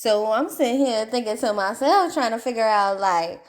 So I'm sitting here thinking to myself, trying to figure out like,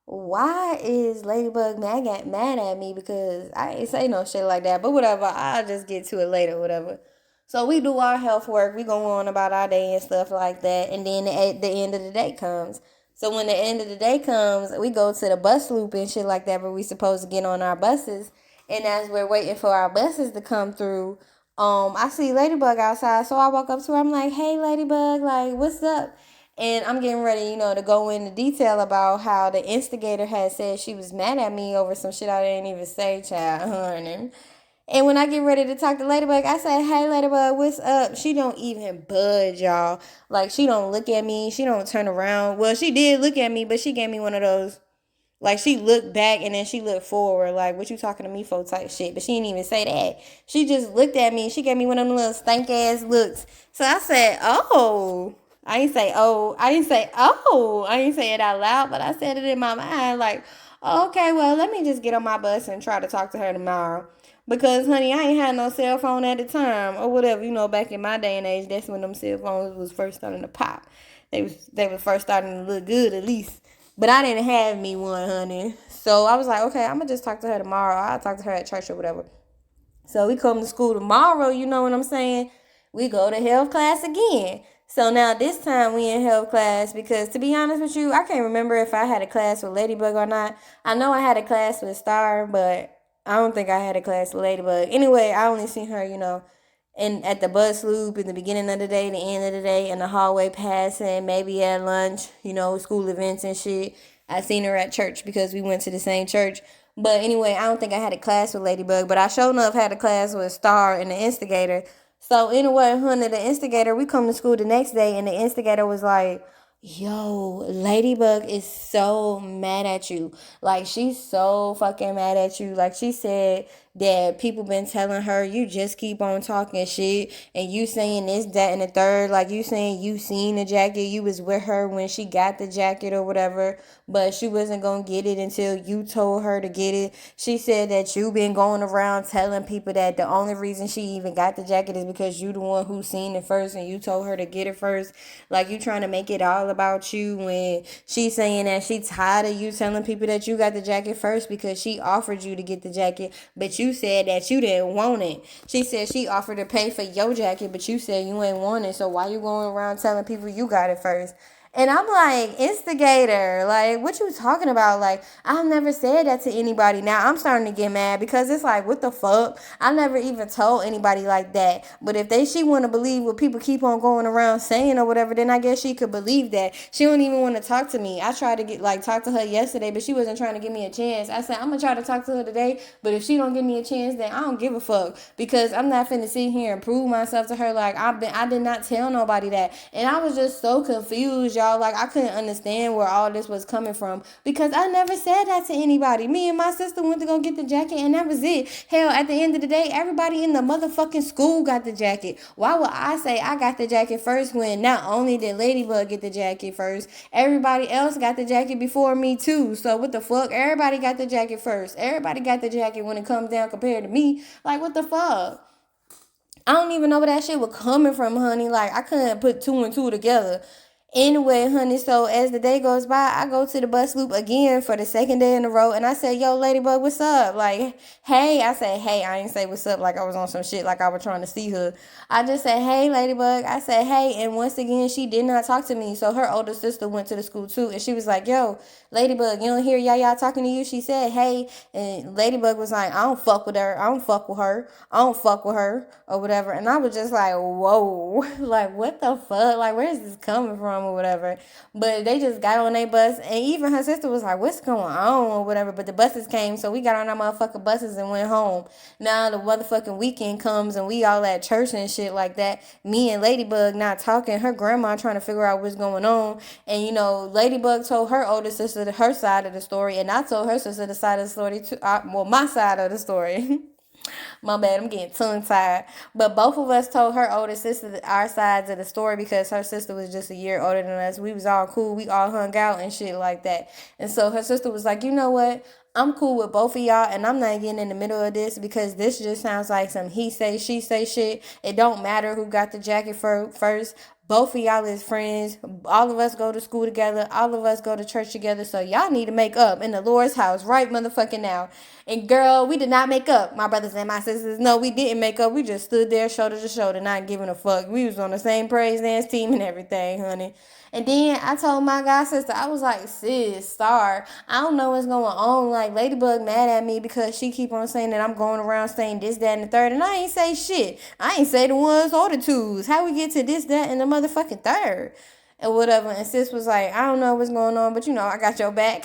why is Ladybug mad at me because I ain't say no shit like that. But whatever, I'll just get to it later, whatever. So we do our health work, we go on about our day and stuff like that, and then the end of the day comes. So when the end of the day comes, we go to the bus loop and shit like that, where we supposed to get on our buses. And as we're waiting for our buses to come through, I see Ladybug outside, so I walk up to her. I'm like, "Hey, Ladybug, like, what's up?" And I'm getting ready, to go into detail about how the instigator had said she was mad at me over some shit I didn't even say, child, honey. And when I get ready to talk to Ladybug, I say, "Hey, Ladybug, what's up?" She don't even budge, y'all. Like, she don't look at me. She don't turn around. Well, she did look at me, but she gave me one of those, like, she looked back and then she looked forward, like, "What you talking to me for?" type shit. But she didn't even say that. She just looked at me. She gave me one of them little stank ass looks. So I said, "Oh." I didn't say, "Oh." I didn't say, "Oh." I didn't say it out loud, but I said it in my mind, like, "Okay, well, let me just get on my bus and try to talk to her tomorrow." Because, honey, I ain't had no cell phone at the time or whatever. Back in my day and age, that's when them cell phones was first starting to pop. They was first starting to look good, at least. But I didn't have me one, honey. So I was like, okay, I'm going to just talk to her tomorrow. I'll talk to her at church or whatever. So we come to school tomorrow, you know what I'm saying? We go to health class again. So now this time we in health class because, to be honest with you, I can't remember if I had a class with Ladybug or not. I know I had a class with Star, but I don't think I had a class with Ladybug. Anyway, I only seen her, and at the bus loop in the beginning of the day, the end of the day, in the hallway passing, maybe at lunch, school events and shit. I seen her at church because we went to the same church. But anyway, I don't think I had a class with Ladybug, but I sure enough had a class with Star and the Instigator. So anyway, honey, the Instigator, we come to school the next day and the Instigator was like, "Yo, Ladybug is so mad at you. Like, she's so fucking mad at you. Like, she said that people been telling her you just keep on talking shit and you saying this, that, and the third. Like, you saying you seen the jacket, you was with her when she got the jacket or whatever, but she wasn't gonna get it until you told her to get it. She said that you been going around telling people that the only reason she even got the jacket is because you the one who seen it first and you told her to get it first. Like, you trying to make it all about you when she's saying that she tired of you telling people that you got the jacket first because she offered you to get the jacket, but you said that you didn't want it. She said she offered to pay for your jacket, but you said you ain't want it. So why you going around telling people you got it first? And I'm like, Instigator, like, what you talking about? Like, I've never said that to anybody. Now I'm starting to get mad because it's like, what the fuck? I never even told anybody like that. But if she want to believe what people keep on going around saying or whatever, then I guess she could believe that. She don't even want to talk to me. I tried to talk to her yesterday, but she wasn't trying to give me a chance. I said, I'm gonna try to talk to her today, but if she don't give me a chance, then I don't give a fuck, because I'm not finna sit here and prove myself to her. Like, I did not tell nobody that. And I was just so confused, y'all. Like, I couldn't understand where all this was coming from because I never said that to anybody. Me and my sister went to go get the jacket and that was it. Hell, at the end of the day, everybody in the motherfucking school got the jacket. Why would I say I got the jacket first when not only did Ladybug get the jacket first, everybody else got the jacket before me too? So what the fuck? Everybody got the jacket first. Everybody got the jacket when it comes down compared to me. Like, what the fuck? I don't even know where that shit was coming from, honey. Like, I couldn't put two and two together. Anyway, honey, so as the day goes by, I go to the bus loop again for the second day in a row, and I say, "Yo, Ladybug, what's up?" Like, "Hey." I say, "Hey." I ain't say what's up like I was on some shit like I was trying to see her. I just said, "Hey, Ladybug." I said, "Hey," and once again, she did not talk to me. So her older sister went to the school too, and she was like, "Yo, Ladybug, you don't hear Yaya talking to you?" She said, "Hey," and Ladybug was like, "I don't fuck with her. I don't fuck with her. I don't fuck with her," or whatever. And I was just like, whoa, like, what the fuck? Like, where is this coming from or whatever? But they just got on their bus, and even her sister was like, "What's going on?" or whatever. But the buses came, so we got on our motherfucking buses and went home. Now the motherfucking weekend comes, and we all at church and shit like that. Me and Ladybug not talking. Her grandma trying to figure out what's going on. And, Ladybug told her older sister her side of the story, and I told her sister the side of the story too. Well, my side of the story. My bad, I'm getting tongue tied. But both of us told her older sister our sides of the story because her sister was just a year older than us. We was all cool. We all hung out and shit like that. And so her sister was like, "You know what? I'm cool with both of y'all, and I'm not getting in the middle of this because this just sounds like some he say, she say shit. It don't matter who got the jacket first. Both of y'all is friends. All of us go to school together. All of us go to church together. So y'all need to make up in the Lord's house right motherfucking now. And girl, we did not make up. My brothers and my sisters, no, we didn't make up. We just stood there shoulder to shoulder, not giving a fuck. We was on the same praise dance team and everything, honey. And then I told my god sister, I was like, sis, Star, I don't know what's going on. Like, Ladybug mad at me because she keep on saying that I'm going around saying this, that, and the third. And I ain't say shit. I ain't say the ones or the twos. How we get to this, that, and the motherfucking third? And whatever. And sis was like, I don't know what's going on, but you know, I got your back.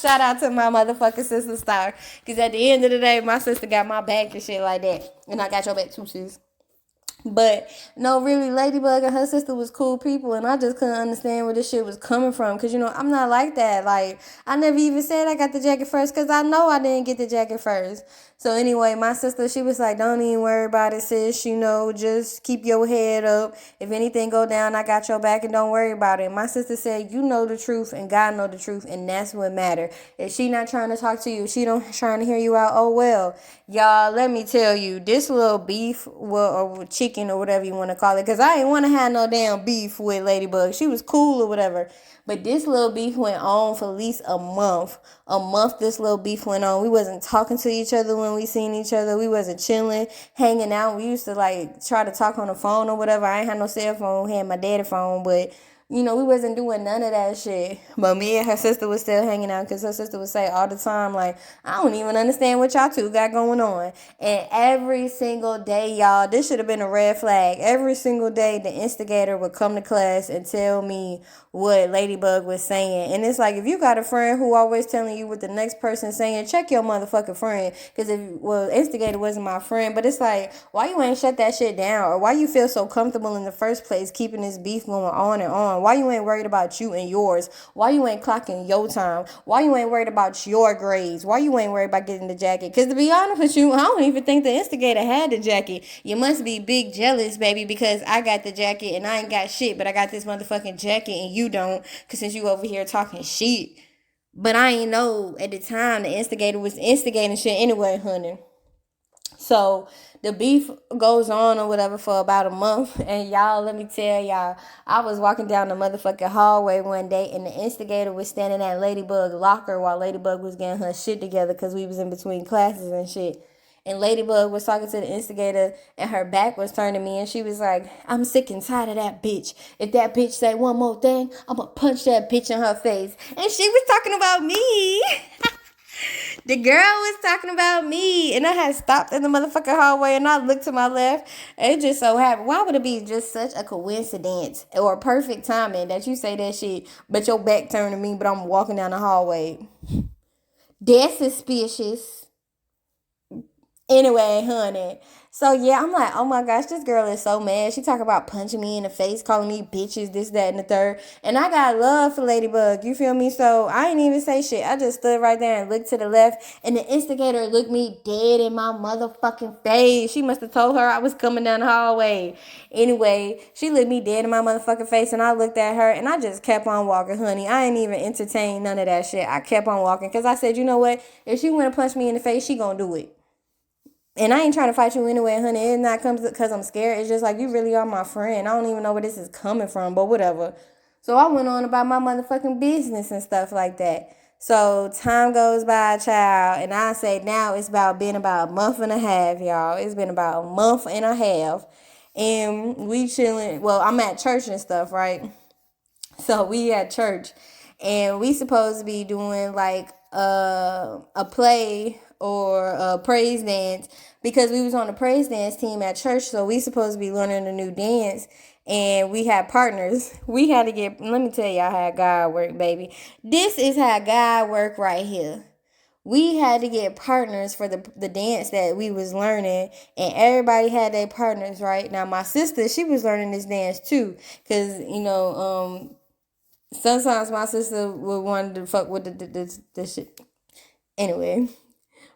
Shout out to my motherfucking sister Star. Because at the end of the day, my sister got my back and shit like that. And I got your back too, sis. But no, really, Ladybug and her sister was cool people, and I just couldn't understand where this shit was coming from. Cause you know I'm not like that. Like I never even said I got the jacket first, cause I know I didn't get the jacket first. So anyway, my sister, she was like, "Don't even worry about it, sis. You know, just keep your head up. If anything go down, I got your back, and don't worry about it." My sister said, "You know the truth, and God know the truth, and that's what matter. If she not trying to talk to you, she don't trying to hear you out. Oh well, y'all. Let me tell you, this little beef, well, or chicken or whatever you want to call it, because I ain't want to have no damn beef with Ladybug. She was cool or whatever. But this little beef went on for at least a month. A month this little beef went on. We wasn't talking to each other when we seen each other. We wasn't chilling, hanging out. We used to like try to talk on the phone or whatever. I ain't had no cell phone. Had my daddy phone, but you know, we wasn't doing none of that shit. But me and her sister was still hanging out because her sister would say all the time, like, I don't even understand what y'all two got going on. And every single day, y'all, this should have been a red flag. Every single day, the instigator would come to class and tell me what Ladybug was saying. And it's like, if you got a friend who always telling you what the next person saying, check your motherfucking friend. Because instigator wasn't my friend, but it's like, why you ain't shut that shit down? Or why you feel so comfortable in the first place keeping this beef going on and on? Why you ain't worried about you and yours? Why you ain't clocking your time? Why you ain't worried about your grades? Why you ain't worried about getting the jacket? Because to be honest with you, I don't even think the instigator had the jacket. You must be big jealous, baby, because I got the jacket and I ain't got shit, but I got this motherfucking jacket and you don't, because since you over here talking shit. But I ain't know at the time the instigator was instigating shit anyway, honey. So the beef goes on or whatever for about a month. And y'all, let me tell y'all, I was walking down the motherfucking hallway one day and the instigator was standing at Ladybug's locker while Ladybug was getting her shit together because we was in between classes and shit. And Ladybug was talking to the instigator and her back was turned to me and she was like, I'm sick and tired of that bitch. If that bitch say one more thing, I'm gonna punch that bitch in her face. And she was talking about me. The girl was talking about me, and I had stopped in the motherfucking hallway, and I looked to my left. And it just so happened. Why would it be just such a coincidence or perfect timing that you say that shit, but your back turned to me, but I'm walking down the hallway? That's suspicious. Anyway, honey. So yeah, I'm like, oh my gosh, this girl is so mad. She talk about punching me in the face, calling me bitches, this, that, and the third. And I got love for Ladybug. You feel me? So I ain't even say shit. I just stood right there and looked to the left. And the instigator looked me dead in my motherfucking face. She must have told her I was coming down the hallway. Anyway, she looked me dead in my motherfucking face. And I looked at her and I just kept on walking, honey. I ain't even entertained none of that shit. I kept on walking because I said, you know what? If she want to punch me in the face, she gonna do it. And I ain't trying to fight you anyway, honey. It's not because I'm scared. It's just like you really are my friend. I don't even know where this is coming from, but whatever. So I went on about my motherfucking business and stuff like that. So time goes by, child, and I say now it's been about a month and a half, y'all. It's been about a month and a half. And we chilling. Well, I'm at church and stuff, right? So we at church and we supposed to be doing like a play or a praise dance because we was on the praise dance team at church. So we supposed to be learning a new dance and we had partners. We had to let me tell y'all how God work, baby. This is how God work right here. We had to get partners for the dance that we was learning, and everybody had their partners, right? Now my sister, she was learning this dance too, cause sometimes my sister would want to fuck with the shit. Anyway,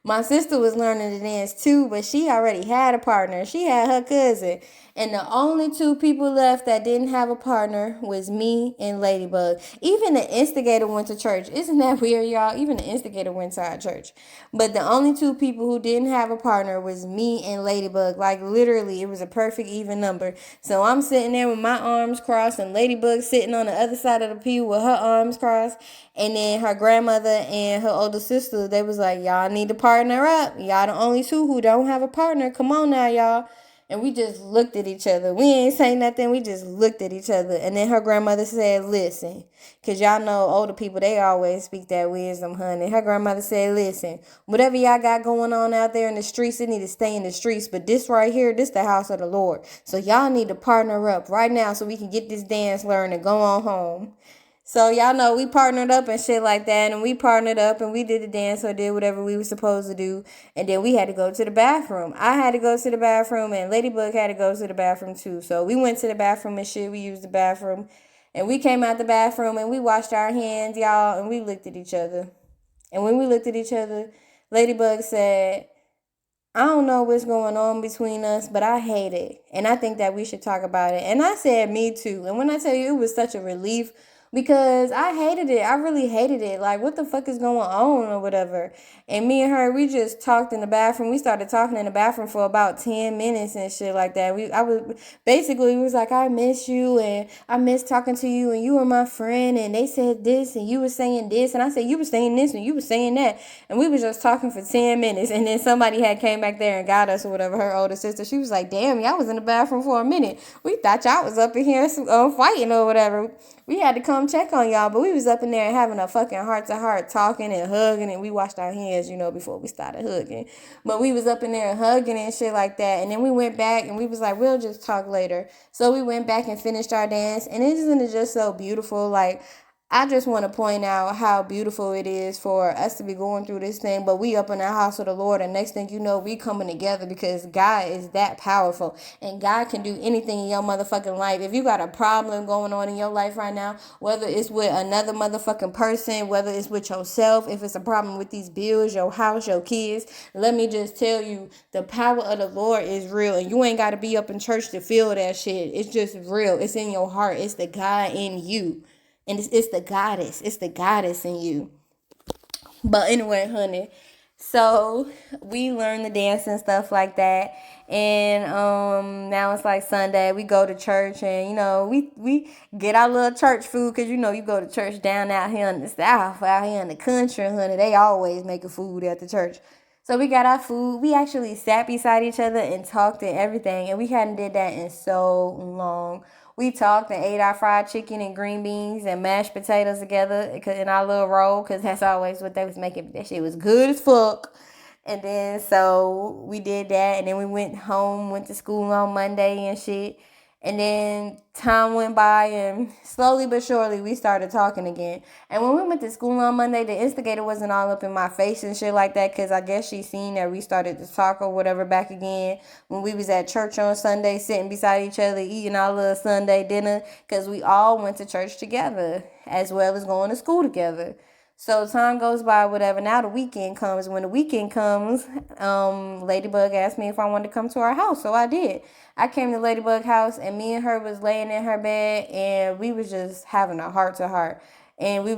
My sister was learning to dance too, but she already had a partner. She had her cousin. And the only two people left that didn't have a partner was me and Ladybug. Even the instigator went to church. Isn't that weird, y'all? Even the instigator went to our church. But the only two people who didn't have a partner was me and Ladybug. Like literally, it was a perfect even number. So I'm sitting there with my arms crossed and Ladybug sitting on the other side of the pew with her arms crossed. And then her grandmother and her older sister, they was like, y'all need to partner up. Y'all the only two who don't have a partner. Come on now, y'all. And we just looked at each other. We ain't say nothing. We just looked at each other. And then her grandmother said, listen. Because y'all know older people, they always speak that wisdom, honey. Her grandmother said, listen. Whatever y'all got going on out there in the streets, it need to stay in the streets. But this right here, this the house of the Lord. So y'all need to partner up right now so we can get this dance learned and go on home. So y'all know we partnered up and shit like that, and we partnered up and we did the dance or did whatever we were supposed to do, and then we had to go to the bathroom. I had to go to the bathroom, and Ladybug had to go to the bathroom too. So we went to the bathroom and shit. We used the bathroom, and we came out the bathroom and we washed our hands, y'all, and we looked at each other. And when we looked at each other, Ladybug said, I don't know what's going on between us, but I hate it. And I think that we should talk about it. And I said, me too. And when I tell you, it was such a relief because I hated it. I really hated it. Like, what the fuck is going on or whatever? And me and her, we just talked in the bathroom. We started talking in the bathroom for about 10 minutes and shit like that. We was like, I miss you and I miss talking to you and you were my friend and they said this and you were saying this and I said you were saying this and you were saying that. And we was just talking for 10 minutes and then somebody had came back there and got us or whatever, her older sister. She was like, damn, y'all was in the bathroom for a minute. We thought y'all was up in here fighting or whatever. We had to come check on y'all, but we was up in there having a fucking heart-to-heart talking and hugging, and we washed our hands, before we started hugging. But we was up in there hugging and shit like that, and then we went back, and we was like, we'll just talk later. So we went back and finished our dance, and isn't it just so beautiful? Like, I just want to point out how beautiful it is for us to be going through this thing, but we up in the house of the Lord, and next thing you know, we coming together because God is that powerful, and God can do anything in your motherfucking life. If you got a problem going on in your life right now, whether it's with another motherfucking person, whether it's with yourself, if it's a problem with these bills, your house, your kids, let me just tell you, the power of the Lord is real, and you ain't got to be up in church to feel that shit. It's just real. It's in your heart. It's the God in you. And it's the goddess. It's the goddess in you. But anyway, honey. So we learn the dance and stuff like that. And now it's like Sunday. We go to church and we get our little church food because you go to church down out here in the south, out here in the country, honey. They always making food at the church. So we got our food. We actually sat beside each other and talked and everything. And we hadn't did that in so long. We talked and ate our fried chicken and green beans and mashed potatoes together in our little roll because that's always what they was making. That shit was good as fuck. And then so we did that. And then we went home, went to school on Monday and shit. And then time went by and slowly but surely we started talking again. And when we went to school on Monday, the instigator wasn't all up in my face and shit like that because I guess she seen that we started to talk or whatever back again when we was at church on Sunday sitting beside each other eating our little Sunday dinner because we all went to church together as well as going to school together. So time goes by, whatever. Now the weekend comes. When the weekend comes, Ladybug asked me if I wanted to come to our house. So I did. I came to Ladybug house and me and her was laying in her bed and we was just having a heart to heart. And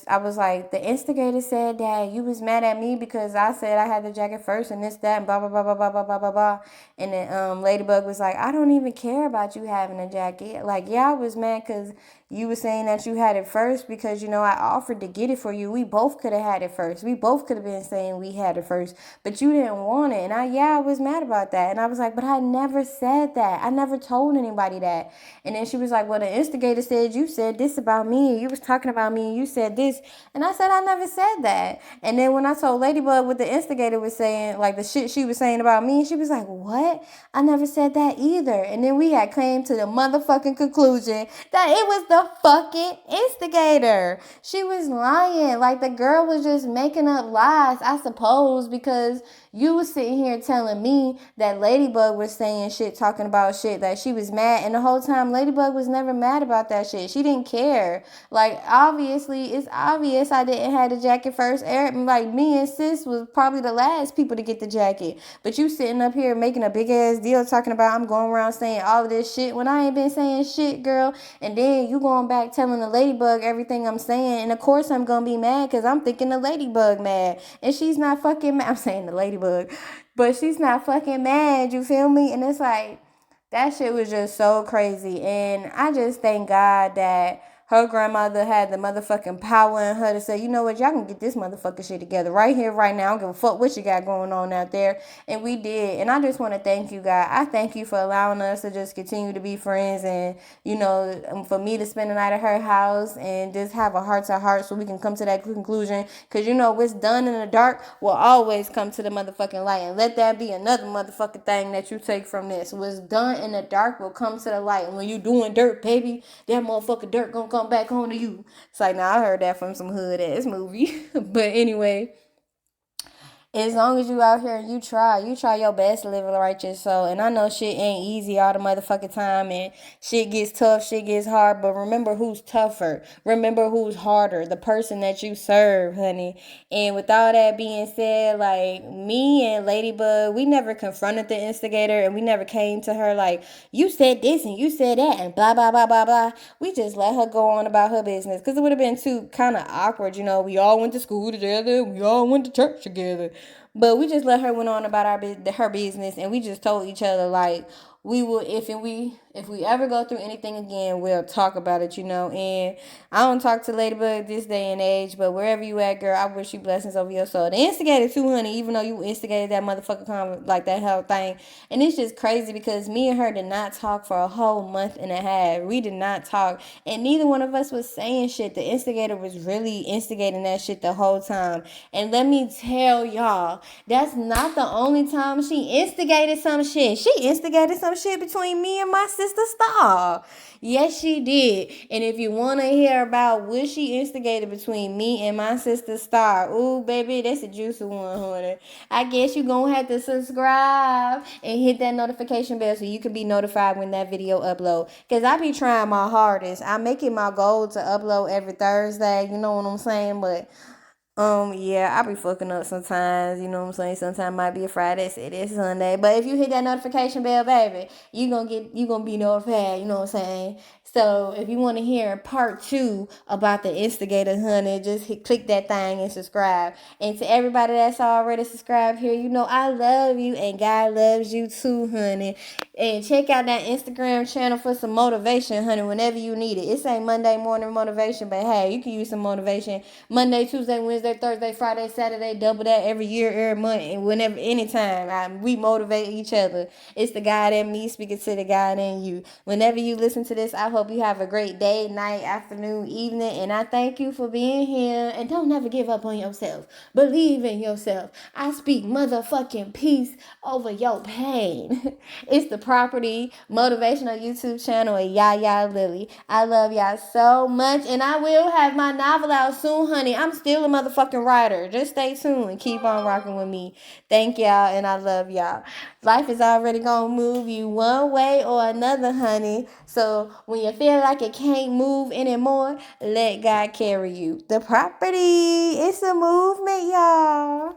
I was like, the instigator said that you was mad at me because I said I had the jacket first and this, that, and blah, blah, blah, blah, blah, blah, blah, blah, blah. And then Ladybug was like, I don't even care about you having a jacket. Like, yeah, I was mad because you were saying that you had it first because, I offered to get it for you. We both could have had it first. We both could have been saying we had it first, but you didn't want it. And I was mad about that. And I was like, but I never said that. I never told anybody that. And then she was like, well, the instigator said you said this about me. You was talking about me and you said this. And I said, I never said that. And then when I told Ladybug what the instigator was saying, like the shit she was saying about me, she was like, what? I never said that either. And then we had came to the motherfucking conclusion that it was the fucking instigator. She was lying. Like the girl was just making up lies, I suppose, because You was sitting here telling me that Ladybug was saying shit, talking about shit, that she was mad, and the whole time Ladybug was never mad about that shit. She didn't care. Like, obviously, it's obvious I didn't have the jacket first. Like, me and sis was probably the last people to get the jacket. But you sitting up here making a big ass deal talking about I'm going around saying all of this shit when I ain't been saying shit, girl. And then you going back telling the Ladybug everything I'm saying. And of course I'm gonna be mad because I'm thinking the Ladybug mad. And she's not fucking mad. I'm saying the Ladybug. But she's not fucking mad, you feel me? And it's like, that shit was just so crazy. And I just thank God that her grandmother had the motherfucking power in her to say, you know what, y'all can get this motherfucking shit together right here, right now. I don't give a fuck what you got going on out there. And we did. And I just want to thank you, God. I thank you for allowing us to just continue to be friends and, you know, for me to spend the night at her house and just have a heart to heart so we can come to that conclusion. Because, you know, what's done in the dark will always come to the motherfucking light. And let that be another motherfucking thing that you take from this. What's done in the dark will come to the light. And when you doing dirt, baby, that motherfucking dirt gonna come back home to you. It's like, now I heard that from some hood ass movie. But anyway, as long as you out here and you try your best to live a righteous soul. And I know shit ain't easy all the motherfucking time and shit gets tough, shit gets hard, but remember who's tougher. Remember who's harder. The person that you serve, honey. And with all that being said, like, me and Ladybug, we never confronted the instigator and we never came to her like, you said this and you said that and blah, blah, blah, blah, blah. We just let her go on about her business because it would have been too kind of awkward, you know. We all went to school together. We all went to church together. But we just let her went on about her business, and we just told each other like we will if we ever go through anything again, we'll talk about it, you know. And I don't talk to Ladybug this day and age, but wherever you at, girl, I wish you blessings over your soul. The instigator too, honey, even though you instigated that motherfucker like that whole thing. And it's just crazy because me and her did not talk for a whole month and a half. We did not talk, and neither one of us was saying shit. The instigator was really instigating that shit the whole time. And let me tell y'all, that's not the only time she instigated some shit. She instigated some shit between me and my sister Star. Yes, she did. And if you want to hear about what she instigated between me and my sister Star, ooh, baby, that's a juicy one, honey. I guess you're going to have to subscribe and hit that notification bell so you can be notified when that video upload. Because I be trying my hardest. I make it my goal to upload every Thursday. You know what I'm saying? But yeah, I be fucking up sometimes, you know what I'm saying? Sometimes it might be a Friday, say it's Sunday. But if you hit that notification bell, baby, you gonna be notified, you know what I'm saying? So if you want to hear part 2 about the instigator, honey, just click that thing and subscribe. And to everybody that's already subscribed here, you know I love you and God loves you too, honey. And check out that Instagram channel for some motivation, honey, whenever you need it. It's ain't Monday morning motivation, but hey, you can use some motivation Monday, Tuesday, Wednesday, Thursday, Friday, Saturday, double that every year, every month, and whenever, anytime. We motivate each other. It's the God in me speaking to the God in you. Whenever you listen to this, I hope you have a great day, night, afternoon, evening, and I thank you for being here. And don't never give up on yourself. Believe in yourself. I speak motherfucking peace over your pain. It's the Property Motivational YouTube channel at Yaya Lily. I love y'all so much, and I will have my novel out soon, honey. I'm still a motherfucking writer. Just stay tuned and keep on rocking with me. Thank y'all, and I love y'all. Life is already gonna move you one way or another, honey. So when you feel like it can't move anymore, let God carry you. The Property, it's a movement, y'all.